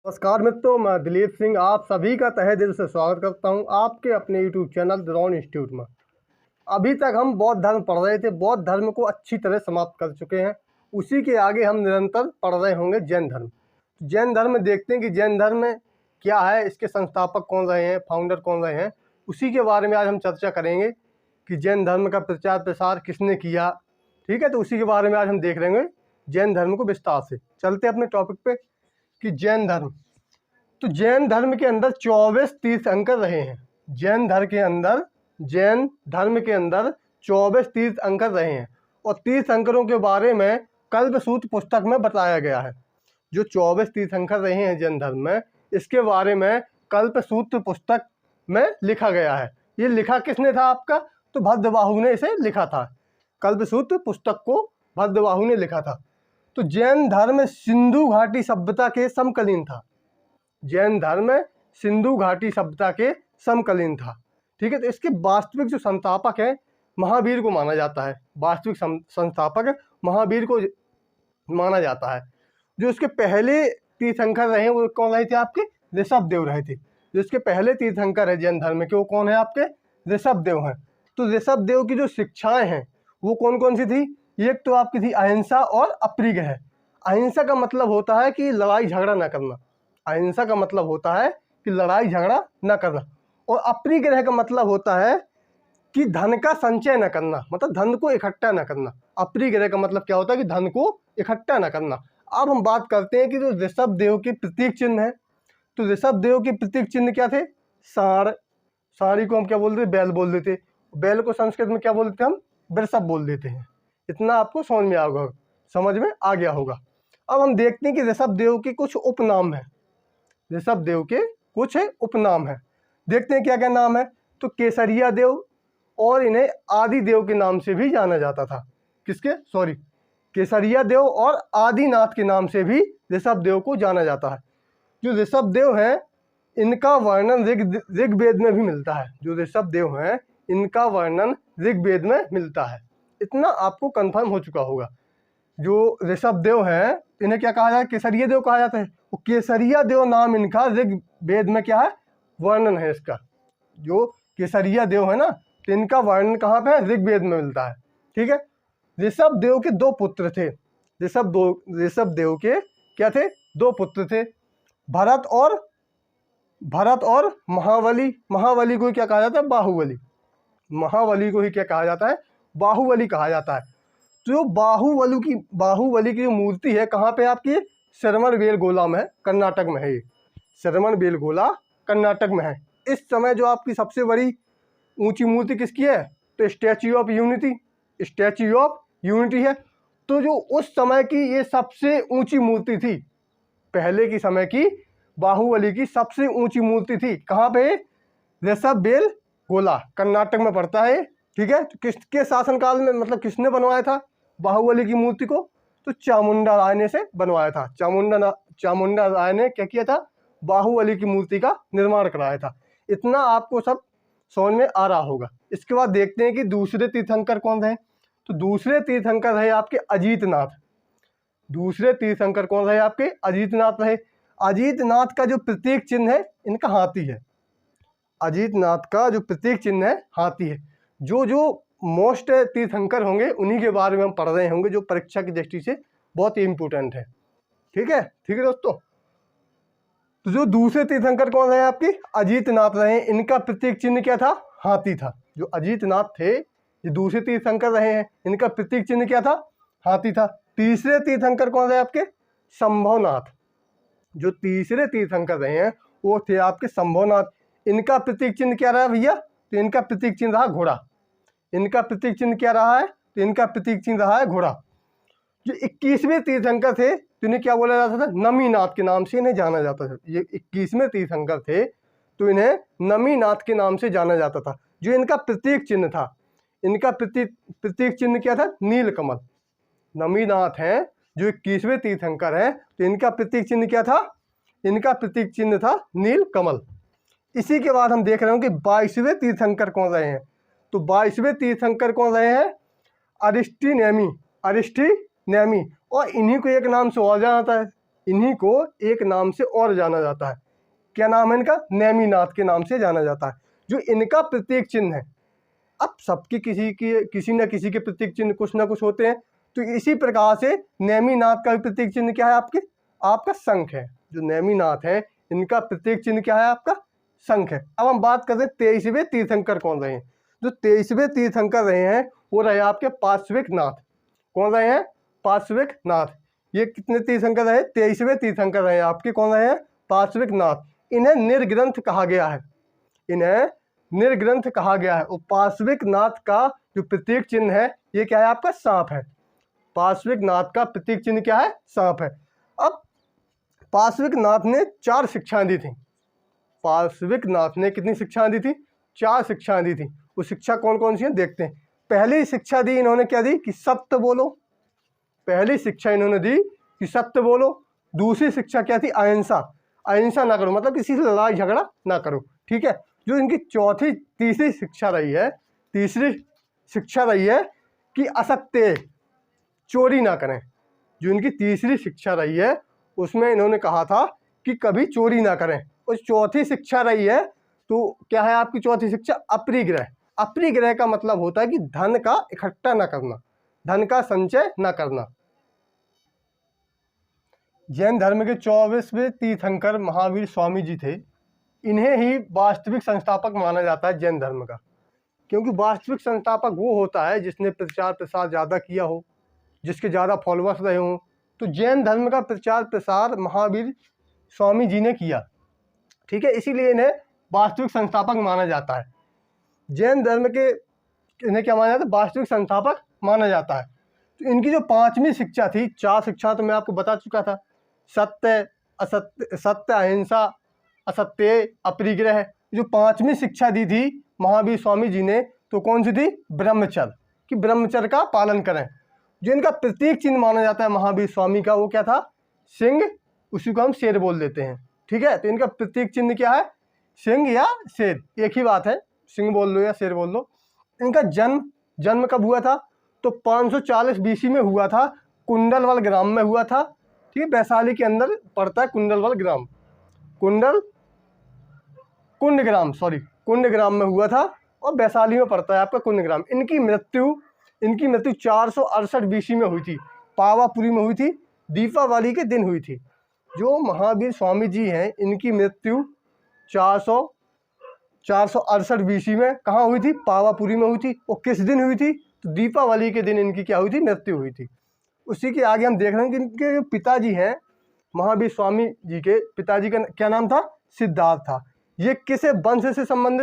नमस्कार मित्रों, मैं दिलीप सिंह आप सभी का तहे दिल से स्वागत करता हूं आपके अपने यूट्यूब चैनल द्रोण इंस्टीट्यूट में। अभी तक हम बौद्ध धर्म पढ़ रहे थे, बौद्ध धर्म को अच्छी तरह समाप्त कर चुके हैं। उसी के आगे हम निरंतर पढ़ रहे होंगे जैन धर्म। जैन धर्म में देखते हैं कि जैन धर्म में क्या है, इसके संस्थापक कौन रहे हैं, फाउंडर कौन रहे हैं, उसी के बारे में आज हम चर्चा करेंगे कि जैन धर्म का प्रचार प्रसार किसने किया। ठीक है, तो उसी के बारे में आज हम देख रहे हैं जैन धर्म को विस्तार से। चलते अपने टॉपिक पे कि जैन धर्म। तो जैन धर्म के अंदर 24 तीर्थंकर रहे हैं। जैन धर्म के अंदर 24 तीर्थंकर रहे हैं और तीर्थंकरों के बारे में कल्पसूत्र पुस्तक में बताया गया है। जो 24 तीर्थंकर रहे हैं जैन धर्म में, इसके बारे में कल्पसूत्र पुस्तक में लिखा गया है। ये लिखा किसने था आपका? तो भद्रबाहु ने इसे लिखा था। कल्पसूत्र पुस्तक को भद्रबाहु ने लिखा था। तो जैन धर्म सिंधु घाटी सभ्यता के समकालीन था। जैन धर्म सिंधु घाटी सभ्यता के समकालीन था। ठीक है, तो इसके वास्तविक जो संस्थापक है महावीर को माना जाता है। वास्तविक संस्थापक महावीर को माना जाता है। जो इसके पहले तीर्थंकर रहे वो कौन रहे थे? आपके ऋषभ देव रहे थे। जो इसके पहले तीर्थंकर है जैन धर्म के, वो कौन है? आपके ऋषभ देव हैं। तो ऋषभ देव की जो शिक्षाएं हैं वो कौन कौन सी थी? एक तो आपकी थी अहिंसा और अपरिग्रह। अहिंसा का मतलब होता है कि लड़ाई झगड़ा न करना। अहिंसा का मतलब होता है कि लड़ाई झगड़ा न करना। और अपरिग्रह का मतलब होता है कि धन का संचय न करना, मतलब धन को इकट्ठा न करना। अपरिग्रह का मतलब क्या होता है? कि धन को इकट्ठा न करना। अब हम बात करते हैं कि जो ऋषभ देव के प्रतीक चिन्ह है, तो ऋषभ देव के प्रतीक चिन्ह क्या थे? साड़। साड़ी को हम क्या बोल देते? बैल बोल देते। बैल को संस्कृत में क्या बोलते? हम वृषभ बोल देते हैं। इतना आपको समझ में आ गया होगा। अब हम देखते हैं कि ऋषभ देव के कुछ उपनाम हैं। ऋषभ देव के कुछ उपनाम हैं। देखते हैं क्या क्या नाम है। तो केसरिया देव, और इन्हें आदि देव के नाम से भी जाना जाता था। किसके? केसरिया देव और आदिनाथ के नाम से भी ऋषभ देव को जाना जाता है। जो ऋषभ देव हैं इनका वर्णन ऋग्वेद में भी मिलता है। जो ऋषभ देव हैं इनका वर्णन ऋग्वेद में मिलता है। इतना आपको कंफर्म हो चुका होगा। जो ऋषभ देव हैं इन्हें क्या कहा जाता है? केसरिया देव कहा जाता है। वो केसरिया देव नाम इनका ऋग्वेद में क्या है? वर्णन है इसका। जो केसरिया देव है ना, तो इनका वर्णन कहाँ पे है? ऋग्वेद में मिलता है। ठीक है। ऋषभ देव के दो पुत्र थे। ऋषभ देव के क्या थे? दो पुत्र थे, भरत और महाबली। महाबली को क्या कहा जाता है? बाहुबली। महाबली को ही क्या कहा जाता है? बाहुबली कहा जाता है। जो बाहुबली की जो मूर्ति है कहाँ पे? आपकी श्रवणबेलगोला में है, कर्नाटक में है। ये श्रवणबेलगोला कर्नाटक में है। इस समय जो आपकी सबसे बड़ी ऊंची मूर्ति किसकी है? तो स्टैच्यू ऑफ यूनिटी है। तो जो उस समय की ये सबसे ऊंची मूर्ति थी, पहले की समय की बाहुबली की सबसे ऊंची मूर्ति थी। कहाँ पे? ऋषभबेलगोला कर्नाटक में पड़ता है। ठीक है। तो किसके शासनकाल में, मतलब किसने बनवाया था बाहुबली की मूर्ति को? तो चामुंडा राय ने से बनवाया था। चामुंडा राय ने क्या किया था? बाहुबली की मूर्ति का निर्माण कराया था। इतना आपको सब समझ में आ रहा होगा। इसके बाद देखते हैं कि दूसरे तीर्थंकर कौन रहे। तो दूसरे तीर्थंकर रहे आपके अजीतनाथ। दूसरे तीर्थंकर कौन रहे? आपके अजीतनाथ रहे। अजीतनाथ का जो प्रतीक चिन्ह है इनका हाथी है। अजीतनाथ का जो प्रतीक चिन्ह है हाथी है। जो मोस्ट तीर्थंकर होंगे उन्हीं के बारे में हम पढ़ रहे होंगे, जो परीक्षा की दृष्टि से बहुत ही इंपॉर्टेंट है। ठीक है दोस्तों। तो जो दूसरे तीर्थंकर कौन रहे? आपके अजीतनाथ रहे। इनका प्रतीक चिन्ह क्या था? हाथी था। जो अजीतनाथ थे, ये दूसरे तीर्थंकर रहे हैं, इनका प्रतीक चिन्ह क्या था? हाथी था। तीसरे तीर्थंकर कौन रहे? आपके शंभुनाथ। जो तीसरे तीर्थंकर रहे हैं वो थे आपके शंभुनाथ। इनका प्रतीक चिन्ह क्या रहा भैया? तो इनका प्रतीक चिन्ह रहा घोड़ा। इनका प्रतीक चिन्ह क्या रहा है? तो इनका प्रतीक चिन्ह रहा है घोड़ा। जो 21वें तीर्थंकर थे तो इन्हें क्या बोला जाता था? नमीनाथ के नाम से इन्हें जाना जाता था। ये 21वें तीर्थंकर थे तो इन्हें नमीनाथ के नाम से जाना जाता था। जो इनका प्रतीक चिन्ह था, इनका प्रतीक चिन्ह क्या था? नीलकमल। नमीनाथ हैं जो 21वें तीर्थंकर हैं, तो इनका प्रतीक चिन्ह क्या था? इनका प्रतीक चिन्ह था नीलकमल। इसी के बाद हम देख रहे हैं कि 22वें तीर्थंकर कौन रहे हैं। तो 22वें तीर्थंकर कौन रहे हैं? अरिस्टीनेमी। और इन्हीं को एक नाम से और जाना जाता है, इन्हीं को एक नाम से और जाना जाता है। क्या नाम है इनका? नेमिनाथ के नाम से जाना जाता है, जो इनका प्रतीक चिन्ह है। अब सबके किसी न किसी के प्रतीक चिन्ह कुछ ना कुछ होते हैं, तो इसी प्रकार से नेमिनाथ का प्रतीक चिन्ह क्या है? आपका शंख है। जो नेमिनाथ है इनका प्रतीक चिन्ह क्या है? आपका शंख है। अब हम बात करते हैं 23वें तीर्थंकर कौन रहे हैं। जो 23वें तीर्थंकर रहे हैं वो रहे आपके पार्श्विक नाथ। कौन रहे हैं? पार्श्विक नाथ। ये कितने तीर्थंकर रहे? 23वें तीर्थंकर रहे आपके। कौन रहे हैं? पार्श्विक नाथ। इन्हें निर्ग्रंथ कहा गया है। इन्हें निर्ग्रंथ कहा गया है। और पार्श्विक नाथ का जो प्रतीक चिन्ह है ये क्या है? आपका सांप है। पार्श्विक नाथ का प्रतीक चिन्ह क्या है? सांप है। अब पार्श्विक नाथ ने 4 शिक्षाएं दी थी। पार्श्विक नाथ ने कितनी शिक्षाएं दी थी? 4 शिक्षाएं दी थी। वो शिक्षा कौन कौन सी है देखते हैं। पहली शिक्षा दी इन्होंने, क्या दी? कि सत्य बोलो। पहली शिक्षा इन्होंने दी कि सत्य बोलो। दूसरी शिक्षा क्या थी? अहिंसा। अहिंसा ना करो, मतलब किसी से लड़ाई झगड़ा ना करो। ठीक है। जो इनकी तीसरी शिक्षा रही है कि असत्य, चोरी ना करें। जो इनकी तीसरी शिक्षा रही है उसमें इन्होंने कहा था कि कभी चोरी ना करें। और चौथी शिक्षा रही है, तो क्या है आपकी चौथी शिक्षा? अपरिग्रह। अपरिग्रह का मतलब होता है कि धन का इकट्ठा ना करना, धन का संचय ना करना। जैन धर्म के 24वें तीर्थंकर महावीर स्वामी जी थे। इन्हें ही वास्तविक संस्थापक माना जाता है जैन धर्म का, क्योंकि वास्तविक संस्थापक वो होता है जिसने प्रचार प्रसार ज़्यादा किया हो, जिसके ज़्यादा फॉलोअर्स रहे हों। तो जैन धर्म का प्रचार प्रसार महावीर स्वामी जी ने किया। ठीक है, इसीलिए इन्हें वास्तविक संस्थापक माना जाता है। जैन धर्म के इन्हें क्या माना जाता है? वास्तविक संस्थापक माना जाता है। तो इनकी जो 5वीं शिक्षा थी, 4 शिक्षा तो मैं आपको बता चुका था। सत्य, असत्य, सत्य, अहिंसा, असत्य, अपरिग्रह। जो 5वीं शिक्षा दी थी महावीर स्वामी जी ने, तो कौन सी थी? ब्रह्मचर्य, कि ब्रह्मचर्य का पालन करें। जो इनका प्रतीक चिन्ह माना जाता है महावीर स्वामी का, वो क्या था? सिंह। उसी को हम शेर बोल देते हैं। ठीक है, तो इनका प्रतीक चिन्ह क्या है? सिंह या शेर, एक ही बात है, सिंह बोल लो या शेर बोल लो। इनका जन्म कब हुआ था? तो 540 BC में हुआ था, कुंडलवल ग्राम में हुआ था। ठीक है, वैशाली के अंदर पड़ता है कुंडलवल ग्राम। कुंडग्राम में हुआ था, और वैशाली में पड़ता है आपका कुंडग्राम। इनकी मृत्यु 468 BC में हुई थी, पावापुरी में हुई थी, दीपावली के दिन हुई थी। जो महावीर स्वामी जी हैं इनकी मृत्यु 468 BC में कहाँ हुई थी? पावापुरी में हुई थी। और किस दिन हुई थी? तो दीपावली के दिन इनकी क्या हुई थी? मृत्यु हुई थी। उसी के आगे हम देख रहे हैं कि इनके जो पिताजी हैं, महावीर स्वामी जी के पिताजी का क्या नाम था? सिद्धार्थ था। ये किस वंश से संबंधित